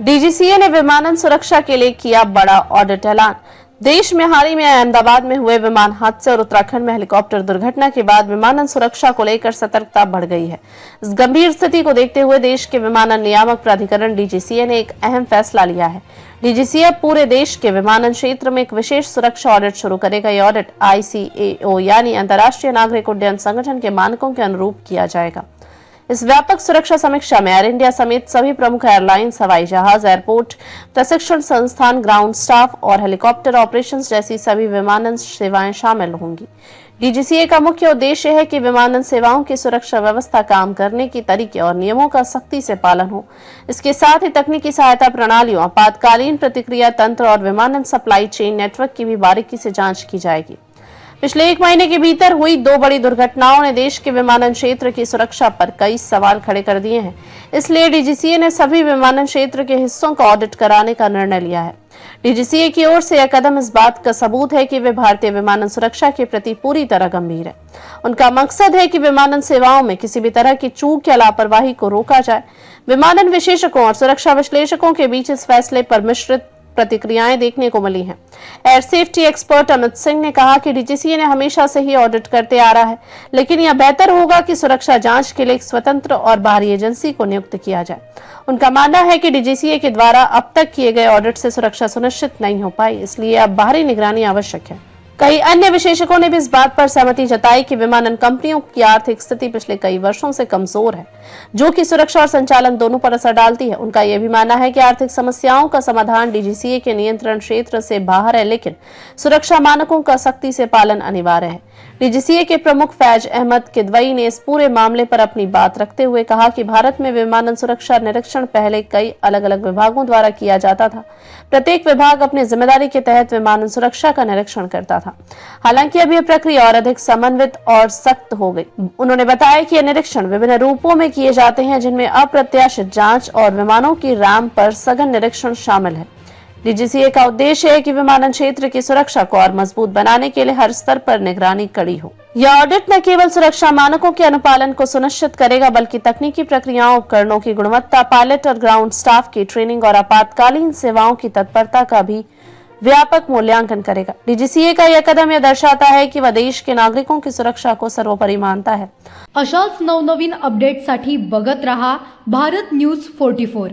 DGCA ने विमानन सुरक्षा के लिए किया बड़ा ऑडिट ऐलान। देश में हाल ही में अहमदाबाद में हुए विमान हादसे और उत्तराखंड में हेलीकॉप्टर दुर्घटना के बाद विमानन सुरक्षा को लेकर सतर्कता बढ़ गई है। इस गंभीर स्थिति को देखते हुए देश के विमानन नियामक प्राधिकरण डीजीसीए ने एक अहम फैसला लिया है। डीजीसीए पूरे देश के विमानन क्षेत्र में एक विशेष सुरक्षा ऑडिट शुरू करेगा। यह ऑडिट ICAO यानी अंतर्राष्ट्रीय नागरिक उड्डयन संगठन के मानकों के अनुरूप किया जाएगा। इस व्यापक सुरक्षा समीक्षा में एयर इंडिया समेत सभी प्रमुख एयरलाइंस, हवाई जहाज, एयरपोर्ट प्रशिक्षण संस्थान, ग्राउंड स्टाफ और हेलीकॉप्टर ऑपरेशंस जैसी सभी विमानन सेवाएं शामिल होंगी। डीजीसीए का मुख्य उद्देश्य है कि विमानन सेवाओं की सुरक्षा व्यवस्था, काम करने के तरीके और नियमों का सख्ती से पालन हो। इसके साथ ही तकनीकी सहायता प्रणालियों, आपातकालीन प्रतिक्रिया तंत्र और विमानन सप्लाई चेन नेटवर्क की भी बारीकी से जांच की जाएगी। पिछले 1 महीने के भीतर हुई 2 बड़ी दुर्घटनाओं ने देश के विमानन क्षेत्र की सुरक्षा पर कई सवाल खड़े कर दिए हैं। इसलिए डीजीसीए ने सभी विमानन क्षेत्र के हिस्सों का ऑडिट कराने का निर्णय लिया है। डीजीसीए की ओर से यह कदम इस बात का सबूत है कि वे भारतीय विमानन सुरक्षा के प्रति पूरी तरह गंभीर है। उनका मकसद है कि विमानन सेवाओं में किसी भी तरह की चूक या लापरवाही को रोका जाए। विमानन विशेषज्ञों और सुरक्षा विश्लेषकों के बीच इस फैसले पर मिश्रित प्रतिक्रियाएं देखने को मिली हैं। Air safety expert Amit Singh ने कहा कि डीजीसीए ने हमेशा से ही ऑडिट करते आ रहा है, लेकिन यह बेहतर होगा कि सुरक्षा जांच के लिए एक स्वतंत्र और बाहरी एजेंसी को नियुक्त किया जाए। उनका मानना है कि डीजीसीए के द्वारा अब तक किए गए ऑडिट से सुरक्षा सुनिश्चित नहीं हो पाई, इसलिए अब बाहरी निगरानी आवश्यक है। कई अन्य विशेषज्ञों ने भी इस बात पर सहमति जताई कि विमानन कंपनियों की आर्थिक स्थिति पिछले कई वर्षों से कमजोर है, जो कि सुरक्षा और संचालन दोनों पर असर डालती है। उनका यह भी मानना है कि आर्थिक समस्याओं का समाधान डीजीसीए के नियंत्रण क्षेत्र से बाहर है, लेकिन सुरक्षा मानकों का सख्ती से पालन अनिवार्य है। डीजीसीए के प्रमुख फैज अहमद किदवई ने इस पूरे मामले पर अपनी बात रखते हुए कहा कि भारत में विमानन सुरक्षा निरीक्षण पहले कई अलग-अलग विभागों द्वारा किया जाता था। प्रत्येक विभाग अपनी जिम्मेदारी के तहत विमानन सुरक्षा का निरीक्षण करता था। हालांकि अब यह प्रक्रिया और अधिक समन्वित और सख्त हो गई। उन्होंने बताया कि यह निरीक्षण विभिन्न रूपों में किए जाते हैं, जिनमें अप्रत्याशित जांच और विमानों की रैम पर सघन निरीक्षण शामिल है। डीजीसीए का उद्देश्य है कि विमानन क्षेत्र की सुरक्षा को और मजबूत बनाने के लिए हर स्तर पर निगरानी कड़ी हो। यह ऑडिट न केवल सुरक्षा मानकों के अनुपालन को सुनिश्चित करेगा, बल्कि तकनीकी प्रक्रियाओं, उपकरणों की गुणवत्ता, पायलट और ग्राउंड स्टाफ की ट्रेनिंग और आपातकालीन सेवाओं की तत्परता का भी व्यापक मूल्यांकन करेगा। डीजीसीए का यह कदम यह दर्शाता है कि वह देश के नागरिकों की सुरक्षा को सर्वोपरि मानता है। अशाच नवनवीन अपडेटसाठी बघत रहा भारत न्यूज 44।